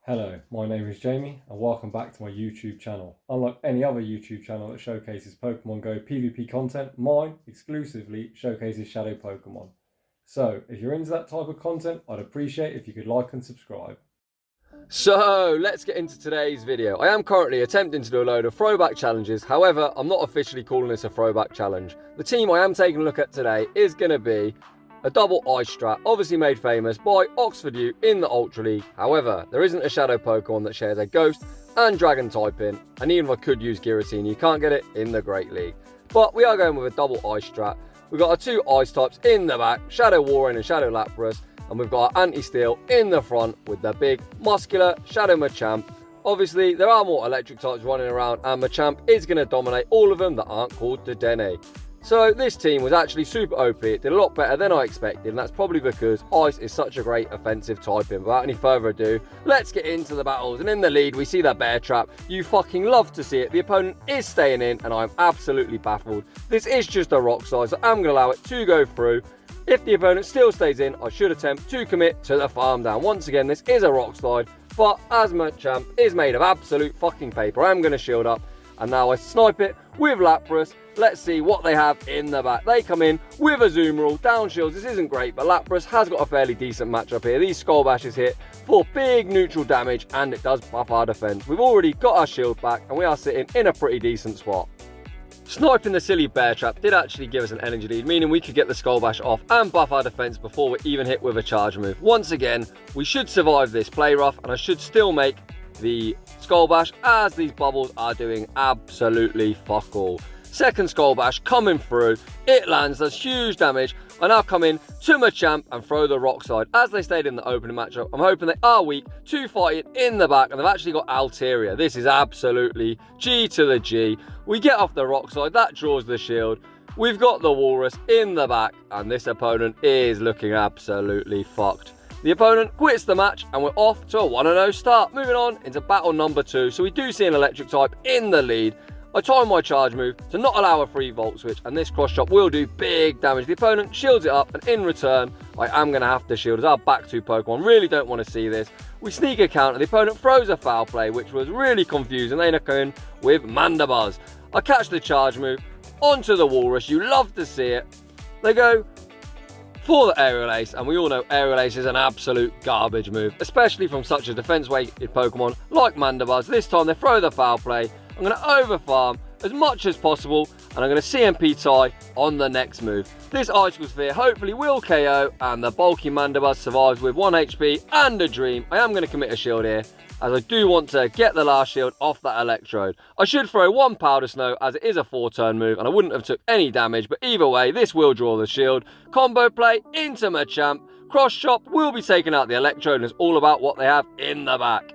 Hello, my name is Jamie and welcome back to my YouTube channel. Unlike any other YouTube channel that showcases Pokemon Go PvP content, mine exclusively showcases Shadow Pokemon. So, if you're into that type of content, I'd appreciate if you could like and subscribe. So, let's get into today's video. I am currently attempting to do a load of throwback challenges, however, I'm not officially calling this a throwback challenge. The team I am taking a look at today is going to be a double ice strat, obviously made famous by Oxfordu in the Ultra League. However, there isn't a Shadow Pokemon that shares a Ghost and Dragon type in, and even if I could use Giratina, you can't get it in the Great League. But we are going with a double ice strat. We've got our two ice types in the back, Shadow Walrein and Shadow Lapras, and we've got our anti-steel in the front with the big, muscular Shadow Machamp. Obviously, there are more electric types running around, and Machamp is going to dominate all of them that aren't called Dedenne. So this team was actually super OP. It did a lot better than I expected, and that's probably because ice is such a great offensive typing. Without any further ado, let's get into the battles. And in the lead, we see that bear trap. You fucking love to see it. The opponent is staying in, and I'm absolutely baffled. This is just a rock slide, so I'm going to allow it to go through. If the opponent still stays in, I should attempt to commit to the farm down. Once again, this is a rock slide, but as Machamp is made of absolute fucking paper, I'm going to shield up. And now I snipe it with Lapras. Let's see what they have in the back. They come in with a Zoom Rule, down shields. This isn't great, but Lapras has got a fairly decent matchup here. These Skull Bashes hit for big neutral damage, and it does buff our defense. We've already got our shield back, and we are sitting in a pretty decent spot. Sniping the silly bear trap did actually give us an energy lead, meaning we could get the Skull Bash off and buff our defense before we're even hit with a charge move. Once again, we should survive this play rough, and I should still make the Skull Bash, as these bubbles are doing absolutely fuck all. Second Skull Bash coming through, it lands, does huge damage. I now come in to Machamp and throw the rock slide. As they stayed in the opening matchup, I'm hoping they are weak to fight it in the back, and they've actually got Altaria. This is absolutely G to the G. We get off the rock slide, that draws the shield. We've got the Walrus in the back, and this opponent is looking absolutely fucked. The opponent quits the match, and we're off to a 1-0 start. Moving on into battle number 2. So we do see an electric type in the lead. I time my charge move to not allow a free volt switch, and this cross chop will do big damage. The opponent shields it up, and in return, I am going to have to shield as our back 2 Pokemon. Really don't want to see this. We sneak a counter. The opponent throws a foul play, which was really confusing. They knock in with Mandibuzz. I catch the charge move onto the Walrus. You love to see it. They go for the Aerial Ace, and we all know Aerial Ace is an absolute garbage move, especially from such a defense-weighted Pokemon like Mandibuzz. This time they throw the foul play. I'm going to overfarm as much as possible, and I'm going to CMP tie on the next move. This Icicle Sphere hopefully will KO, and the bulky Mandibuzz survives with 1 HP and a Dream. I am going to commit a shield here, as I do want to get the last shield off that Electrode. I should throw 1 Powder Snow, as it is a 4-turn move, and I wouldn't have took any damage, but either way, this will draw the shield. Combo play into Machamp. Cross chop will be taking out the Electrode, and it's all about what they have in the back.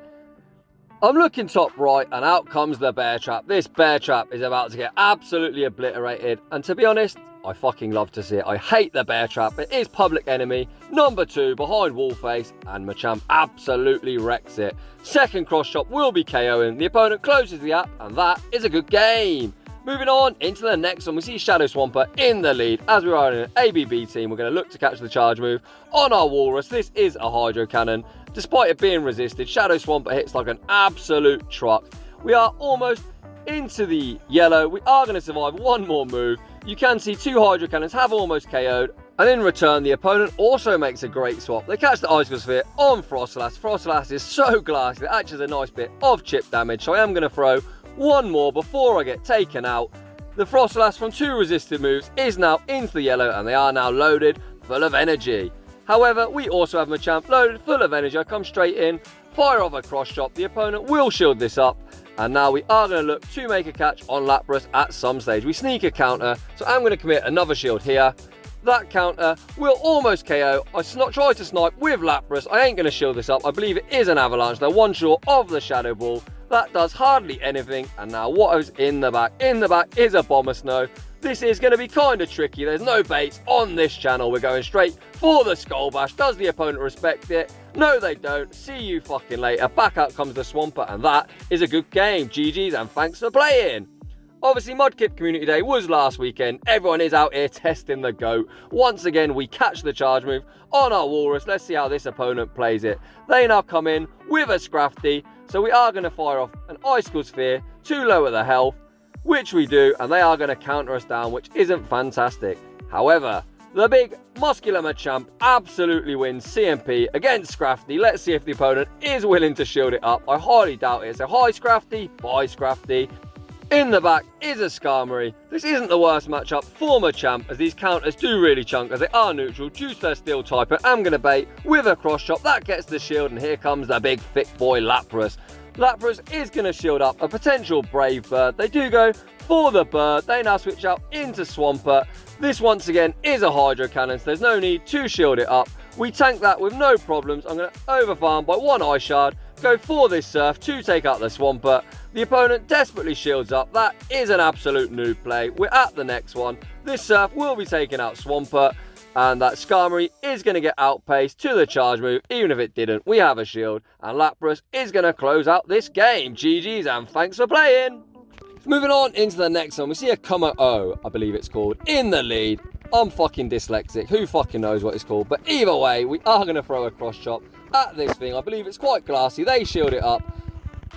I'm looking top right, and out comes the bear trap. This bear trap is about to get absolutely obliterated, and to be honest, I fucking love to see it. I hate the bear trap. It is public enemy number 2 behind Wallface, and Machamp absolutely wrecks it. Second cross chop will be KOing. The opponent closes the app, and that is a good game. Moving on into the next one, we see Shadow Swampert in the lead. As we are in an ABB team, we're going to look to catch the charge move on our Walrus. This is a Hydro Cannon. Despite it being resisted, Shadow Swampert hits like an absolute truck. We are almost into the yellow. We are going to survive 1 more move. You can see 2 Hydro Cannons have almost KO'd. And in return, the opponent also makes a great swap. They catch the Icicle Sphere on Frostlass. Frostlass is so glassy. It actually has a nice bit of chip damage. So I am going to throw 1 more before I get taken out. The Frostlass from 2 resisted moves is now into the yellow, and they are now loaded full of energy. However, we also have Machamp loaded full of energy. I come straight in, fire off a cross chop. The opponent will shield this up, and now we are going to look to make a catch on Lapras at some stage. We sneak a counter, so I'm going to commit another shield here. That counter will almost KO. I try to snipe with Lapras. I ain't going to shield this up. I believe it is an Avalanche. They're 1 short of the Shadow Ball. That does hardly anything, and now what is in the back? In the back is a Bomber Snow. This is going to be kind of tricky. There's no baits on this channel. We're going straight for the Skull Bash. Does the opponent respect it? No, they don't. See you fucking later. Back out comes the Swampert, and that is a good game. GG's, and thanks for playing. Obviously, Mudkip Community Day was last weekend. Everyone is out here testing the GOAT. Once again, we catch the charge move on our Walrus. Let's see how this opponent plays it. They now come in with a Scrafty, so we are going to fire off an Icicle Sphere to lower the health, which we do, and they are going to counter us down, which isn't fantastic. However, the big muscular Machamp absolutely wins CMP against Scrafty. Let's see if the opponent is willing to shield it up. I highly doubt it. So hi Scrafty, bye Scrafty. In the back is a Skarmory. This isn't the worst matchup for Machamp, as these counters do really chunk as they are neutral due to their steel type. But I'm going to bait with a cross chop. That gets the shield, and here comes the big thick boy Lapras. Lapras is going to shield up a potential Brave Bird. They do go for the bird. They now switch out into Swampert. This once again is a Hydro Cannon, so there's no need to shield it up. We tank that with no problems. I'm going to overfarm by one Ice Shard, go for this Surf to take out the Swampert. The opponent desperately shields up. That is an absolute noob play. We're at the next one. This Surf will be taking out Swampert, and that Skarmory is going to get outpaced to the charge move. Even if it didn't, we have a shield, and Lapras is going to close out this game. GG's, and thanks for playing. Moving on into the next one, we see a O, I believe it's called, in the lead. I'm fucking dyslexic, who fucking knows what it's called, but either way, we are going to throw a cross chop at this thing. I believe it's quite classy. They shield it up.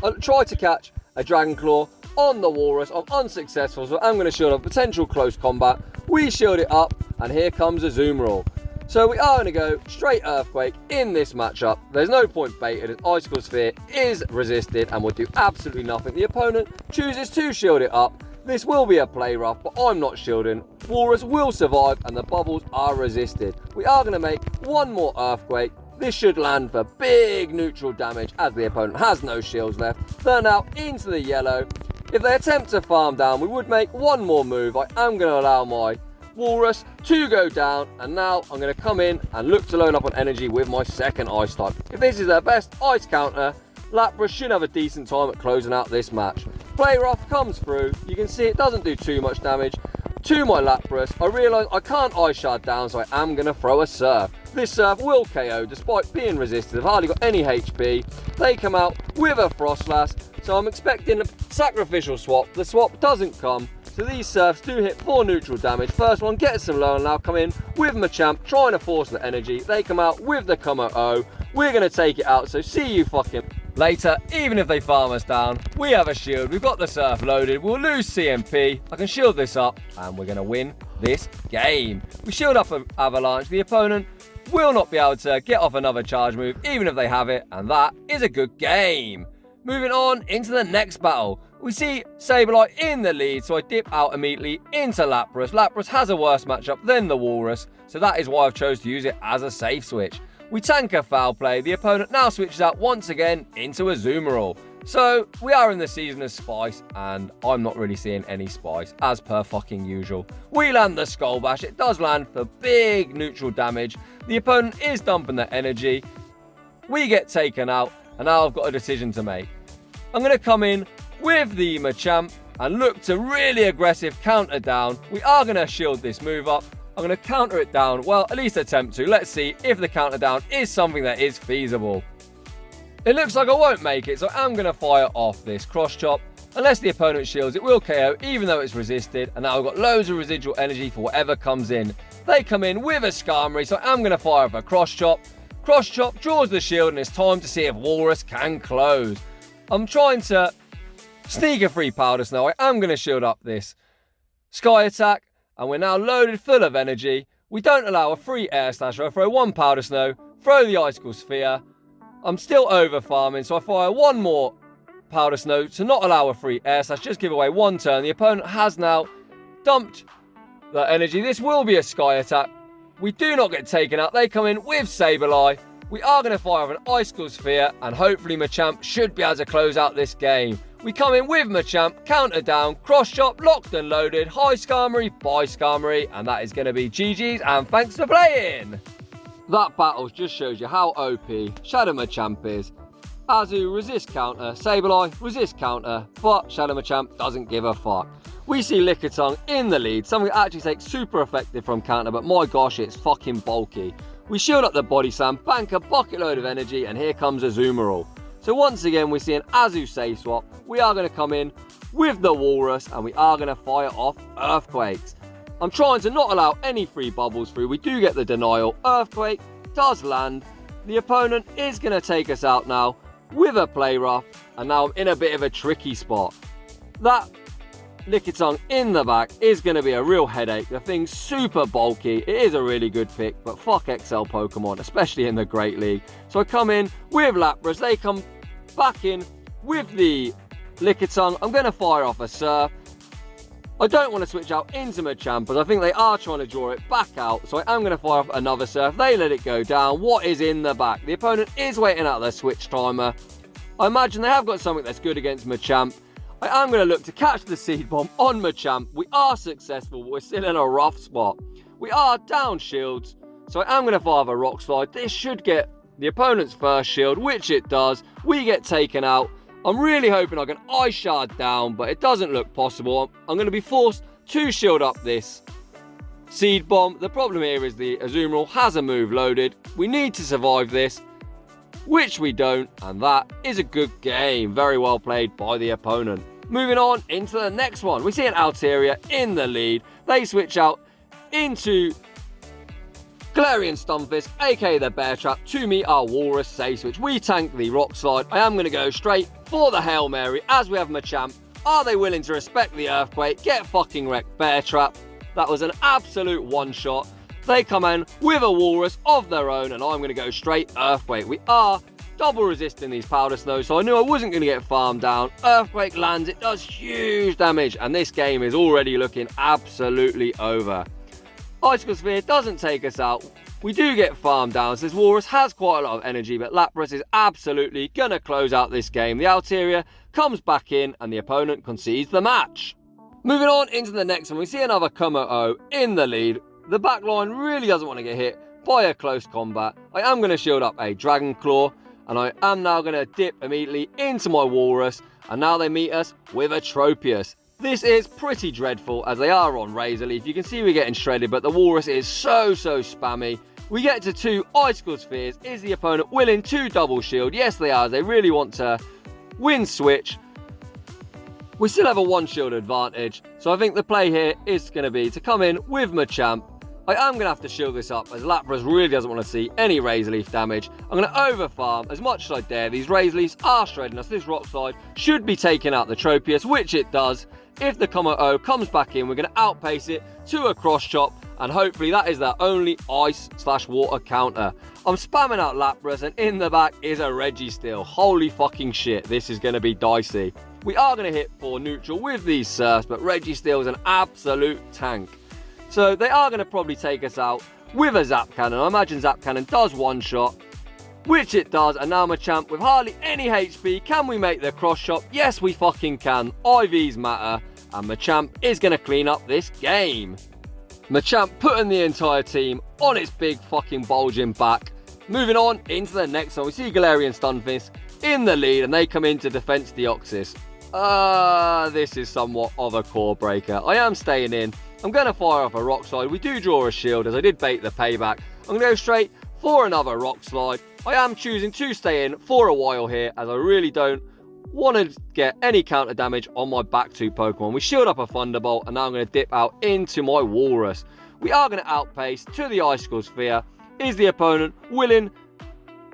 I try to catch a Dragon Claw on the Walrus. I'm unsuccessful, so I'm going to shield up potential close combat. We shield it up, and here comes a Azumarill. So we are going to go straight Earthquake in this matchup. There's no point baited as Icicle Sphere is resisted and will do absolutely nothing. The opponent chooses to shield it up. This will be a play rough, but I'm not shielding. Walrus will survive, and the bubbles are resisted. We are going to make one more Earthquake. This should land for big neutral damage as the opponent has no shields left. They're now into the yellow. If they attempt to farm down, we would make one more move. I am going to allow my Walrus to go down, and now I'm going to come in and look to load up on energy with my second Ice type. If this is their best Ice counter, Lapras should have a decent time at closing out this match. Play rough comes through. You can see it doesn't do too much damage to my Lapras. I realise I can't Ice Shard down, so I am going to throw a Surf. This Surf will KO despite being resisted. I've hardly got any HP. They come out with a Frostlass, so I'm expecting a sacrificial swap. The swap doesn't come, so these Surfs do hit 4 neutral damage. First one gets some low, and now come in with Machamp trying to force the energy. They come out with the O. We're going to take it out, so see you fucking later. Even if they farm us down, we have a shield. We've got the Surf loaded. We'll lose CMP. I can shield this up, and we're going to win this game. We shield up an Avalanche. The opponent will not be able to get off another charge move, even if they have it, and that is a good game. Moving on into the next battle. We see Sableye in the lead, so I dip out immediately into Lapras. Lapras has a worse matchup than the Walrus, so that is why I've chose to use it as a safe switch. We tank a foul play. The opponent now switches out once again into a Azumarill. So we are in the season of Spice, and I'm not really seeing any Spice, as per fucking usual. We land the Skull Bash. It does land for big neutral damage. The opponent is dumping their energy. We get taken out, and now I've got a decision to make. I'm going to come in with the Machamp and look to really aggressive counter down. We are going to shield this move up. I'm going to counter it down, well, at least attempt to. Let's see if the counter down is something that is feasible. It looks like I won't make it, so I'm going to fire off this cross chop. Unless the opponent shields, it will KO even though it's resisted, and now I've got loads of residual energy for whatever comes in. They come in with a Skarmory, so I'm going to fire off a cross chop. Cross chop draws the shield, and it's time to see if Walrus can close. I'm trying to sneak a free Powder Snow. I am going to shield up this Sky Attack, and we're now loaded full of energy. We don't allow a free Air Slash. I throw one Powder Snow, throw the Icicle Sphere. I'm still over farming, so I fire one more Powder Snow to not allow a free Air Slash. Just give away one turn. The opponent has now dumped the energy. This will be a Sky Attack. We do not get taken out. They come in with Sableye. We are going to fire with an Icicle Sphere, and hopefully Machamp should be able to close out this game. We come in with Machamp, counter down, cross chop, locked and loaded, hi Skarmory, bye Skarmory, and that is going to be GG's, and thanks for playing! That battle just shows you how OP Shadow Machamp is. Azu resist counter, Sableye resist counter, but Shadow Machamp doesn't give a fuck. We see Lickitung in the lead, something that actually takes super effective from counter, but my gosh, it's fucking bulky. We shield up the Body Slam, bank a bucket load of energy, and here comes a Azumarill. So once again, we see an Azu safe swap. We are going to come in with the Walrus, and we are going to fire off Earthquakes. I'm trying to not allow any free bubbles through. We do get the denial. Earthquake does land. The opponent is going to take us out now with a Play Rough, and now I'm in a bit of a tricky spot. That Lickitung in the back is going to be a real headache. The thing's super bulky. It is a really good pick, but fuck XL Pokemon, especially in the Great League. So I come in with Lapras. They come back in with the Lickitung. I'm going to fire off a Surf. I don't want to switch out into Machamp, but I think they are trying to draw it back out. So I am going to fire off another Surf. They let it go down. What is in the back? The opponent is waiting out their switch timer. I imagine they have got something that's good against Machamp. I am going to look to catch the Seed Bomb on Machamp. We are successful, but we're still in a rough spot. We are down shields, so I am going to fire a Rock Slide. This should get the opponent's first shield, which it does. We get taken out. I'm really hoping I can Ice Shard down, but it doesn't look possible. I'm going to be forced to shield up this Seed Bomb. The problem here is the Azumarill has a move loaded. We need to survive this, which we don't, and that is a good game. Very well played by the opponent. Moving on into the next one, we see an Altaria in the lead. They switch out into Galarian Stunfisk, aka the Bear Trap, to meet our Walrus Safe Switch. We tank the Rock Slide. I am going to go straight for the Hail Mary as we have Machamp. Are they willing to respect the Earthquake? Get fucking wrecked, Bear Trap. That was an absolute one-shot. They come in with a Walrus of their own, and I'm going to go straight Earthquake. We are double resisting these Powder Snows, so I knew I wasn't going to get farmed down. Earthquake lands, it does huge damage, and this game is already looking absolutely over. Icicle Sphere doesn't take us out. We do get farmed down, so this Walrus has quite a lot of energy, but Lapras is absolutely going to close out this game. The Altaria comes back in, and the opponent concedes the match. Moving on into the next one, we see another Como in the lead. The back line really doesn't want to get hit by a close combat. I am going to shield up a Dragon Claw, and I am now going to dip immediately into my Walrus, and now they meet us with a Tropius. This is pretty dreadful as they are on Razor Leaf. You can see we're getting shredded, but the Walrus is so spammy. We get to 2 Icicle Spheres. Is the opponent willing to double shield? Yes, they are. They really want to win switch. We still have a 1 shield advantage, so I think the play here is going to be to come in with Machamp. I am going to have to shield this up as Lapras really doesn't want to see any Razor Leaf damage. I'm going to over farm as much as I dare. These Razor Leafs are shredding us. This Rock Slide should be taking out the Tropius, which it does. If the Como comes back in, we're going to outpace it to a Cross Chop, and hopefully that is their only Ice/Water counter. I'm spamming out Lapras, and in the back is a Registeel. Holy fucking shit, this is going to be dicey. We are going to hit for neutral with these Surfs, but Registeel is an absolute tank. So they are going to probably take us out with a Zap Cannon. I imagine Zap Cannon does one shot, which it does. And now Machamp with hardly any HP. Can we make the Cross Chop? Yes, we fucking can. IVs matter. And Machamp is going to clean up this game. Machamp putting the entire team on its big fucking bulging back. Moving on into the next one. We see Galarian Stunfisk in the lead, and they come in to Defense Deoxys. This is somewhat of a core breaker. I am staying in. I'm going to fire off a Rock Slide. We do draw a shield as I did bait the payback. I'm going to go straight for another Rock Slide. I am choosing to stay in for a while here as I really don't want to get any counter damage on my back 2 Pokemon. We shield up a Thunderbolt, and now I'm going to dip out into my Walrus. We are going to outpace to the Icicle Sphere. Is the opponent willing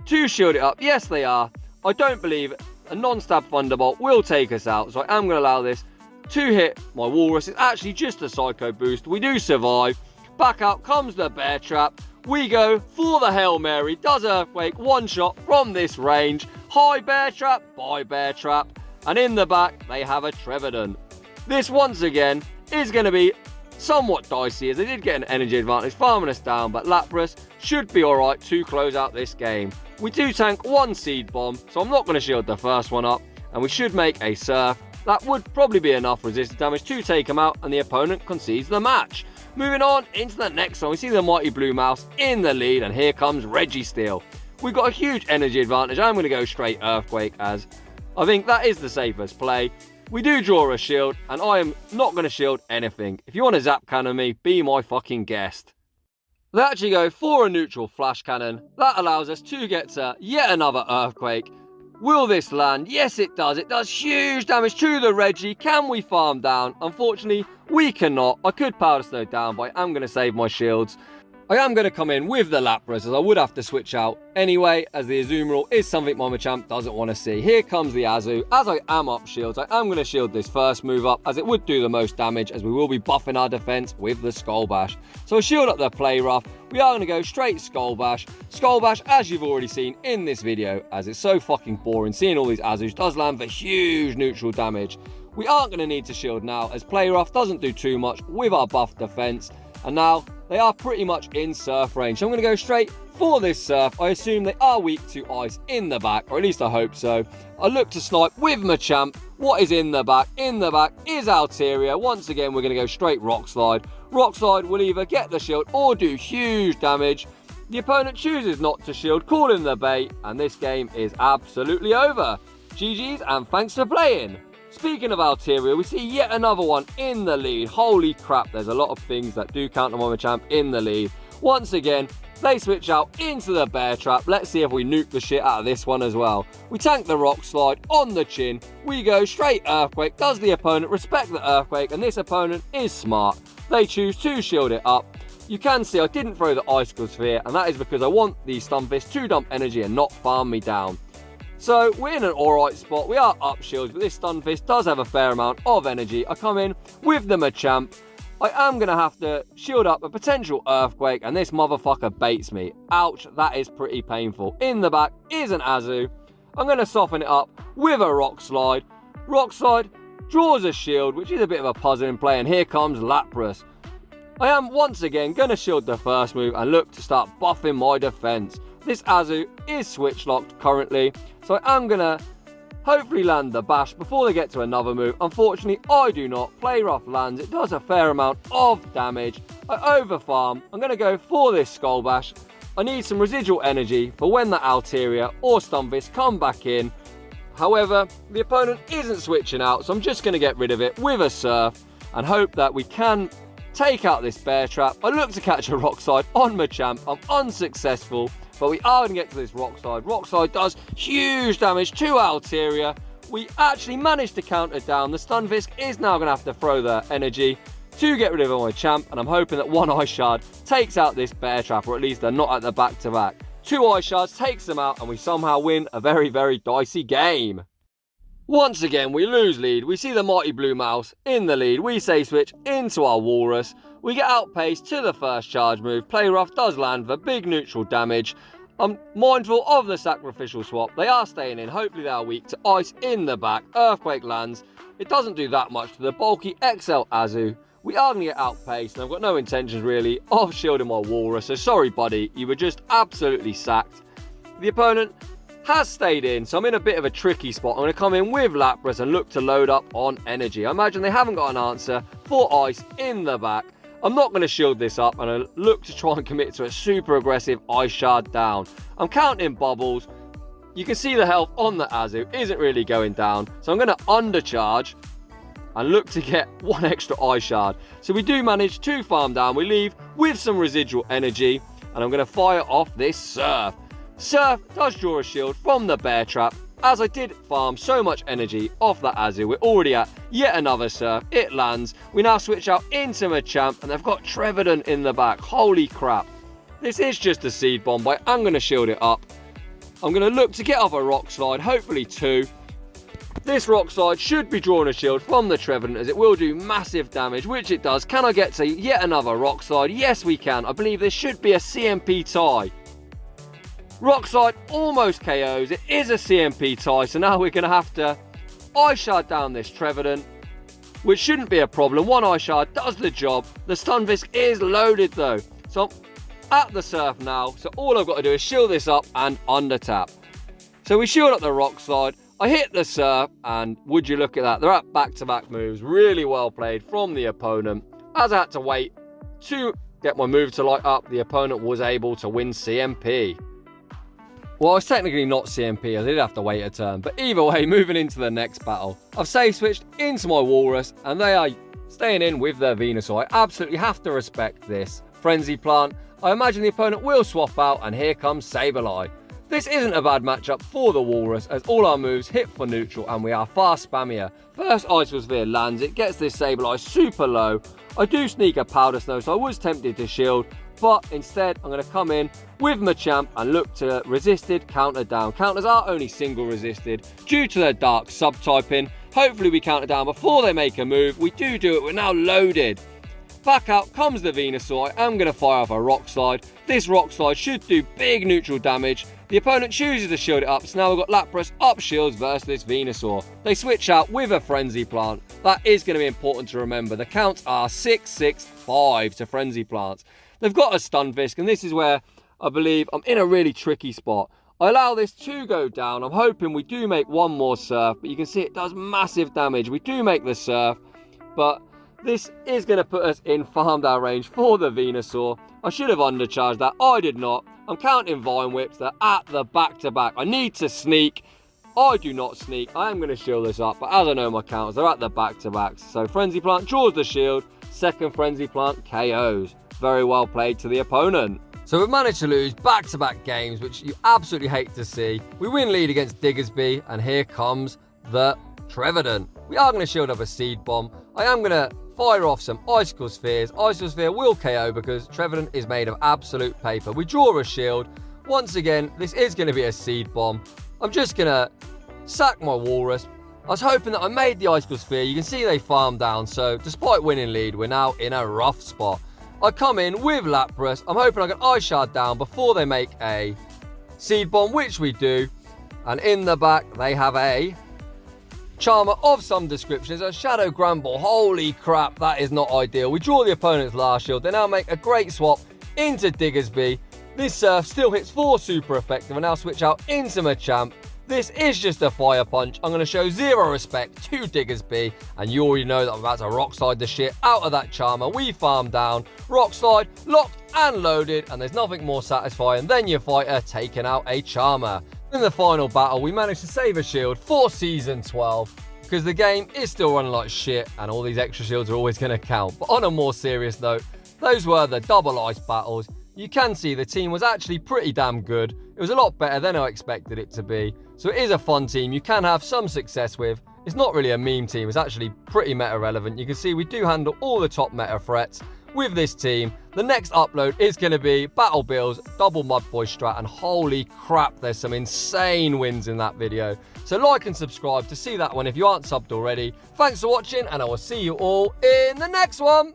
to shield it up? Yes, they are. I don't believe a non-stab Thunderbolt will take us out, so I am going to allow this to hit my Walrus. It's actually just a Psycho Boost. We do survive. Back out comes the Bear Trap. We go for the Hail Mary. Does Earthquake, 1 shot from this range. Hi Bear Trap, bye Bear Trap. And in the back, they have a Trevenant. This once again is going to be somewhat dicey as they did get an energy advantage farming us down, but Lapras should be alright to close out this game. We do tank 1 Seed Bomb, so I'm not going to shield the first one up, and we should make a Surf. That would probably be enough resistance damage to take him out, and the opponent concedes the match. Moving on into the next one, we see the Mighty Blue Mouse in the lead, and here comes Registeel. We've got a huge energy advantage. I'm going to go straight Earthquake as I think that is the safest play. We do draw a shield, and I am not going to shield anything. If you want to Zap Cannon me, be my fucking guest. They actually go for a neutral Flash Cannon. That allows us to get to yet another Earthquake. Will this land? Yes, it does. It does huge damage to the Reggie. Can we farm down? Unfortunately, we cannot. I could Powder Snow down, but I am going to save my shields. I am going to come in with the Lapras, as I would have to switch out anyway, as the Azumarill is something my Machamp doesn't want to see. Here comes the Azu. As I am up shields, I am going to shield this first move up, as it would do the most damage, as we will be buffing our defense with the Skull Bash. So I shield up the Play Rough. We are going to go straight Skull Bash. Skull Bash, as you've already seen in this video, as it's so fucking boring, seeing all these Azus does land for huge neutral damage. We aren't going to need to shield now, as Play Rough doesn't do too much with our buff defense. And now they are pretty much in Surf range. So I'm going to go straight for this Surf. I assume they are weak to Ice in the back, or at least I hope so. I look to snipe with Machamp. What is in the back? In the back is Altaria. Once again, we're going to go straight Rock Slide. Rock Slide will either get the shield or do huge damage. The opponent chooses not to shield, calling the bait, and this game is absolutely over. GG's and thanks for playing. Speaking of Altaria, we see yet another one in the lead. Holy crap, there's a lot of things that do count on Machamp in the lead. Once again, they switch out into the Bear Trap. Let's see if we nuke the shit out of this one as well. We tank the Rock Slide on the chin. We go straight Earthquake. Does the opponent respect the Earthquake? And this opponent is smart. They choose to shield it up. You can see I didn't throw the Icicle Sphere, and that is because I want the Stunfisk to dump energy and not farm me down. So we're in an alright spot. We are up shields, but this Stunfisk does have a fair amount of energy. I come in with the Machamp. I am going to have to shield up a potential Earthquake, and this motherfucker baits me. Ouch, that is pretty painful. In the back is an Azu. I'm going to soften it up with a Rock Slide. Rock Slide draws a shield, which is a bit of a puzzling play, and here comes Lapras. I am once again going to shield the first move and look to start buffing my defense. This Azu is switch locked currently, so I am going to hopefully land the bash before they get to another move. Unfortunately, I do not. Play Rough lands. It does a fair amount of damage. I overfarm. I'm going to go for this Skull Bash. I need some residual energy for when the Altaria or Stunfisk come back in. However, the opponent isn't switching out, so I'm just going to get rid of it with a Surf and hope that we can take out this Bear Trap. I look to catch a Rock Slide on Machamp. I'm unsuccessful, but we are going to get to this Rock Slide. Rock Slide does huge damage to Altaria. We actually managed to counter down. The Stunfisk is now going to have to throw their energy to get rid of my Champ, and I'm hoping that one Ice Shard takes out this Bear Trap, or at least they're not at the back-to-back. Two Ice Shards takes them out, and we somehow win a very, very dicey game. Once again, we lose lead. We see the Mighty Blue Mouse in the lead. We say switch into our Walrus. We get outpaced to the first charge move. Play Rough does land for big neutral damage. I'm mindful of the sacrificial swap. They are staying in. Hopefully they are weak to Ice in the back. Earthquake lands. It doesn't do that much to the bulky XL Azu. We are going to get outpaced, and I've got no intentions really of shielding my Walrus. So sorry buddy, you were just absolutely sacked. The opponent has stayed in, so I'm in a bit of a tricky spot. I'm going to come in with Lapras and look to load up on energy. I imagine they haven't got an answer for Ice in the back. I'm not going to shield this up, and I look to try and commit to a super aggressive Ice Shard down. I'm counting bubbles. You can see the health on the Azu isn't really going down, so I'm going to undercharge and look to get one extra Ice Shard. So we do manage to farm down. We leave with some residual energy, and I'm going to fire off this Surf. Surf does draw a shield from the Bear Trap. As I did farm so much energy off that Azu, we're already at yet another Surf. It lands. We now switch out into Machamp, and they've got Trevenant in the back. Holy crap. This is just a Seed Bomb, but I'm going to shield it up. I'm going to look to get off a Rock Slide, hopefully two. This Rock Slide should be drawing a shield from the Trevenant, as it will do massive damage, which it does. Can I get to yet another Rock Slide? Yes, we can. I believe this should be a CMP tie. Rock Slide almost KOs. It is a CMP tie, so now we're going to have to Ice Shard down this Trevenant, which shouldn't be a problem. One Ice Shard does the job. The Stunfisk is loaded though, so I'm at the Surf now, so all I've got to do is shield this up and under tap. So we shield up the Rock Slide. I hit the Surf, and would you look at that, they're at back-to-back moves. Really well played from the opponent. As I had to wait to get my move to light up, the opponent was able to win CMP. Well, it's technically not CMP, as I did have to wait a turn. But either way, moving into the next battle. I've save switched into my Walrus, and they are staying in with their Venusaur. I absolutely have to respect this. Frenzy Plant. I imagine the opponent will swap out, and here comes Sableye. This isn't a bad matchup for the Walrus, as all our moves hit for neutral and we are far spammier. First Icicle Sphere lands, it gets this Sableye super low. I do sneak a Powder Snow, so I was tempted to shield, but instead I'm going to come in with Machamp and look to resisted counter down. Counters are only single resisted due to their dark subtyping. Hopefully we counter down before they make a move. We do it, we're now loaded. Back out comes the Venusaur. I am going to fire off a Rock Slide. This Rock Slide should do big neutral damage. The opponent chooses to shield it up, so now we've got Lapras up shields versus this Venusaur. They switch out with a Frenzy Plant. That is going to be important to remember. The counts are 6-6-5 to Frenzy Plants. They've got a Stunfisk, and this is where I believe I'm in a really tricky spot. I allow this to go down. I'm hoping we do make one more Surf, but you can see it does massive damage. We do make the Surf, but this is going to put us in farm down range for the Venusaur. I should have undercharged that. I did not. I'm counting Vine Whips. They're at the back-to-back. I need to sneak. I do not sneak. I am going to shield this up, but as I know my counters, they're at the back-to-backs. So Frenzy Plant draws the shield. Second Frenzy Plant KOs. Very well played to the opponent. So we've managed to lose back-to-back games, which you absolutely hate to see. We win lead against Diggersby, and here comes the Trevenant. We are going to shield up a Seed Bomb. I am going to fire off some Icicle Spheres. Icicle Sphere will KO because Trevenant is made of absolute paper. We draw a shield. Once again, this is going to be a Seed Bomb. I'm just going to sack my Walrus. I was hoping that I made the Icicle Sphere. You can see they farm down, so despite winning lead, we're now in a rough spot. I come in with Lapras. I'm hoping I can Ice Shard down before they make a Seed Bomb, which we do. And in the back, they have a Charmer of some description. It's a Shadow Granbull. Holy crap, that is not ideal. We draw the opponent's last shield. They now make a great swap into Diggersby. This Surf still hits 4 super effective and now switch out into Machamp. This is just a Fire Punch. I'm going to show zero respect to Diggersby, and you already know that I'm about to Rock Slide the shit out of that Charmer. We farm down, Rock Slide, locked and loaded, and there's nothing more satisfying than your fighter taking out a Charmer. In the final battle, we managed to save a shield for Season 12, because the game is still running like shit, and all these extra shields are always going to count. But on a more serious note, those were the double ice battles. You can see the team was actually pretty damn good. It was a lot better than I expected it to be. So it is a fun team you can have some success with. It's not really a meme team, it's actually pretty meta relevant. You can see we do handle all the top meta threats with this team. The next upload is going to be Battle Bills, double Mudboy strat, and holy crap, there's some insane wins in that video. So like and subscribe to see that one if you aren't subbed already. Thanks for watching, and I will see you all in the next one.